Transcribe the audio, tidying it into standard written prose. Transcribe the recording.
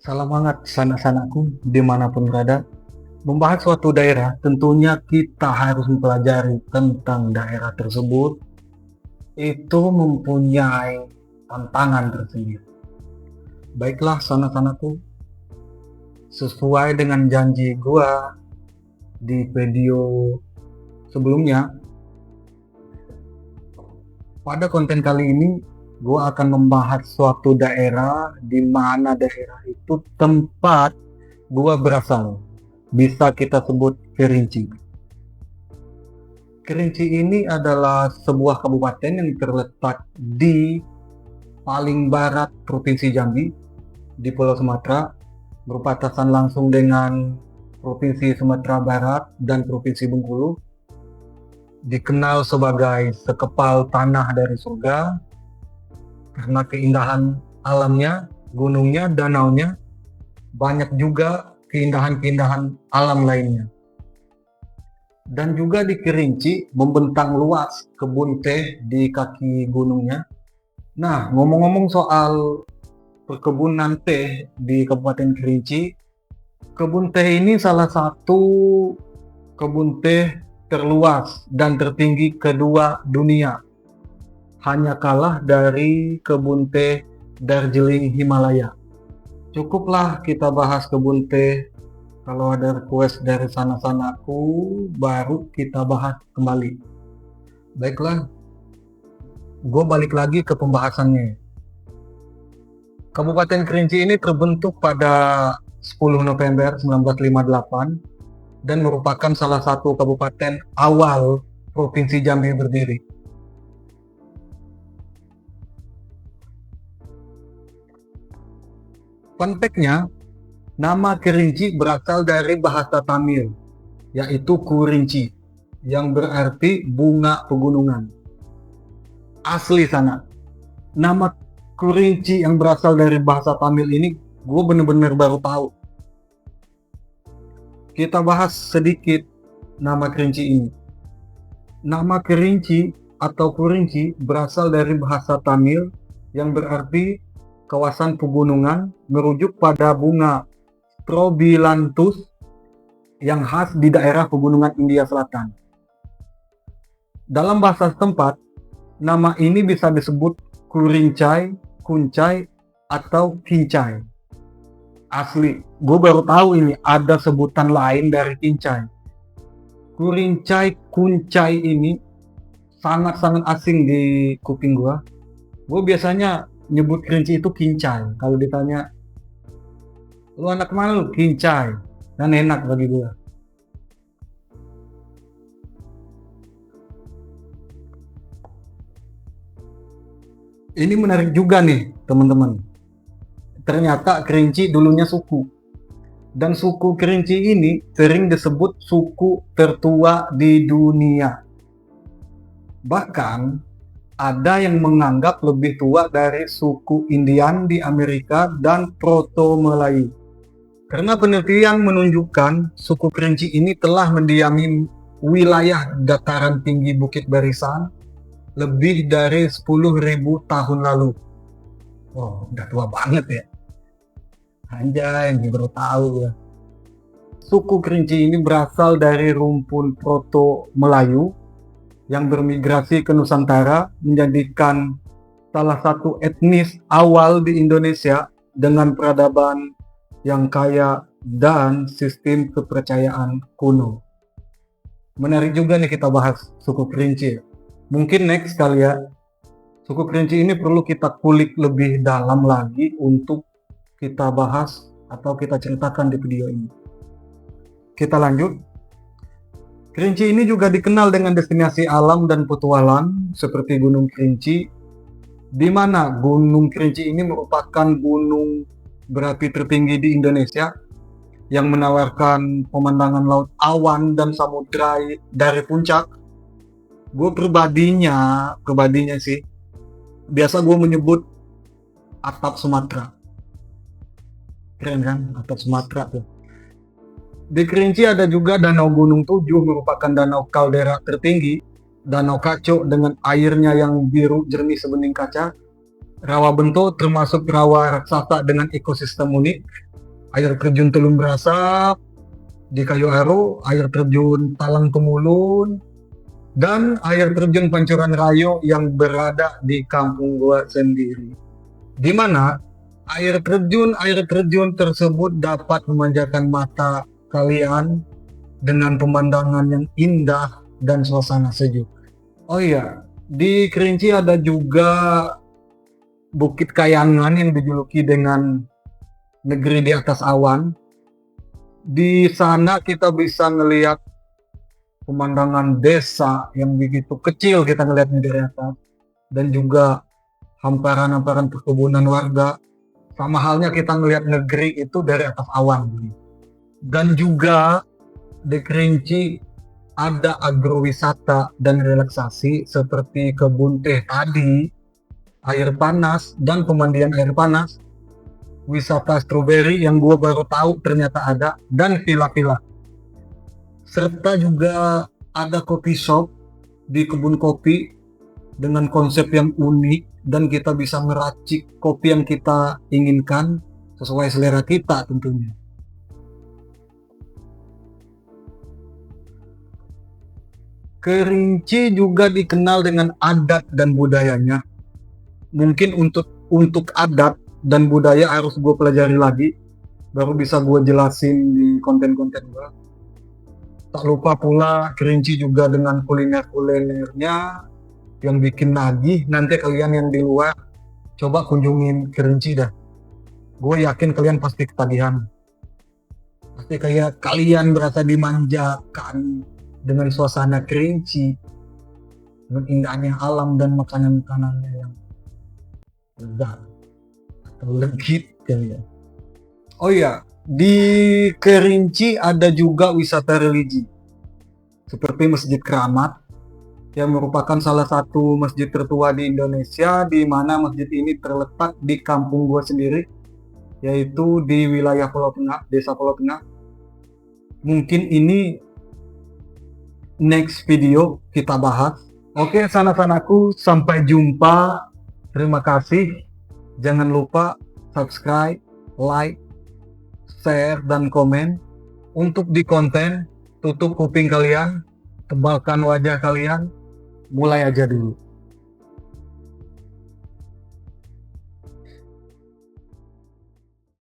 Salam hangat sanak-sanakku dimanapun berada. Membahas suatu daerah, tentunya kita harus mempelajari tentang daerah tersebut. Itu mempunyai tantangan tersendiri. Baiklah sanak-sanakku, sesuai dengan janji gua di video sebelumnya, pada konten kali ini gua akan membahas suatu daerah di mana daerah itu tempat gua berasal. Bisa kita sebut Kerinci. Kerinci ini adalah sebuah kabupaten yang terletak di paling barat Provinsi Jambi di Pulau Sumatera, berbatasan langsung dengan Provinsi Sumatera Barat dan Provinsi Bengkulu. Dikenal sebagai sekepal tanah dari surga karena keindahan alamnya, gunungnya, danaunya, banyak juga keindahan-keindahan alam lainnya. Dan juga di Kerinci membentang luas kebun teh di kaki gunungnya. Nah, ngomong-ngomong soal perkebunan teh di Kabupaten Kerinci, kebun teh ini salah satu kebun teh terluas dan tertinggi kedua dunia. Hanya kalah dari kebun teh Darjeeling Himalaya. Cukuplah kita bahas kebun teh. Kalau ada request dari sana-sanaku, baru kita bahas kembali. Baiklah, gue balik lagi ke pembahasannya. Kabupaten Kerinci ini terbentuk pada 10 November 1958 dan merupakan salah satu kabupaten awal Provinsi Jambi berdiri. Fun fact-nya, nama Kerinci berasal dari bahasa Tamil, yaitu Kurinci, yang berarti bunga pegunungan. Asli sana. Nama Kurinci yang berasal dari bahasa Tamil ini, gue bener-bener baru tahu. Kita bahas sedikit nama Kerinci ini. Nama Kerinci atau Kurinci berasal dari bahasa Tamil yang berarti kawasan pegunungan, merujuk pada bunga Strobilanthus yang khas di daerah pegunungan India Selatan. Dalam bahasa setempat, nama ini bisa disebut Kurincai, Kuncai, atau Kincai. Asli, gue baru tahu ini ada sebutan lain dari Kincai. Kurincai, Kuncai ini sangat-sangat asing di kuping gue. Gue biasanya nyebut Kerinci itu Kincai. Kalau ditanya, lu anak mana lu? Kincai. Dan enak bagi gue. Ini menarik juga nih teman-teman. Ternyata Kerinci dulunya suku. Dan suku Kerinci ini sering disebut suku tertua di dunia. Bahkan ada yang menganggap lebih tua dari suku Indian di Amerika dan Proto-Melayu. Karena penelitian menunjukkan suku Kerinci ini telah mendiami wilayah dataran tinggi Bukit Barisan lebih dari 10.000 tahun lalu. Oh, udah tua banget ya. Anjay, yang baru tahu ya. Suku Kerinci ini berasal dari rumpun Proto-Melayu yang bermigrasi ke Nusantara, menjadikan salah satu etnis awal di Indonesia dengan peradaban yang kaya dan sistem kepercayaan kuno. Menarik juga nih kita bahas suku Kerinci. Mungkin next kali ya, suku Kerinci ini perlu kita kulik lebih dalam lagi untuk kita bahas atau kita ceritakan di video ini. Kita lanjut. Kerinci ini juga dikenal dengan destinasi alam dan petualang seperti Gunung Kerinci, di mana Gunung Kerinci ini merupakan gunung berapi tertinggi di Indonesia yang menawarkan pemandangan laut awan dan samudra dari puncak. Gue pribadinya sih, biasa gue menyebut atap Sumatera. Keren kan, atap Sumatera tuh. Di Kerinci ada juga Danau Gunung Tujuh, merupakan danau kaldera tertinggi, Danau Kaco dengan airnya yang biru jernih sebening kaca, Rawa Bento termasuk rawa raksasa dengan ekosistem unik, air terjun Telung Brasap, di Kayu Aro, air terjun Talang Tumulun, dan air terjun Pancuran Rayo yang berada di kampung gua sendiri. Di mana air terjun tersebut dapat memanjakan mata kalian dengan pemandangan yang indah dan suasana sejuk. Oh iya, di Kerinci ada juga Bukit Kayangan yang dijuluki dengan negeri di atas awan. Di sana kita bisa ngelihat pemandangan desa yang begitu kecil kita ngelihatnya dari atas, dan juga hamparan-hamparan perkebunan warga. Sama halnya kita ngelihat negeri itu dari atas awan. Dan juga di Kerinci ada agrowisata dan relaksasi seperti kebun teh tadi, air panas dan pemandian air panas, wisata stroberi yang gue baru tahu ternyata ada, dan villa-villa. Serta juga ada coffee shop di kebun kopi dengan konsep yang unik, dan kita bisa meracik kopi yang kita inginkan sesuai selera kita tentunya. Kerinci juga dikenal dengan adat dan budayanya. Mungkin untuk adat dan budaya harus gue pelajari lagi, baru bisa gue jelasin di konten-konten gue. Tak lupa pula Kerinci juga dengan kuliner-kulinernya yang bikin nagih. Nanti kalian yang di luar coba kunjungin Kerinci dah. Gue yakin kalian pasti ketagihan. Pasti kayak kalian berasa dimanjakan dengan suasana Kerinci, dengan indahnya alam dan makanan-makanannya yang lezat atau legit kali ya. Oh iya, di Kerinci ada juga wisata religi seperti Masjid Keramat yang merupakan salah satu masjid tertua di Indonesia, di mana masjid ini terletak di kampung gua sendiri, yaitu di wilayah Pulau Tengah, Desa Pulau Tengah. Mungkin ini next video kita bahas. Oke, sanak-sanakku, sampai jumpa. Terima kasih. Jangan lupa subscribe, like, share, dan komen. Untuk di konten, tutup kuping kalian, tebalkan wajah kalian, mulai aja dulu.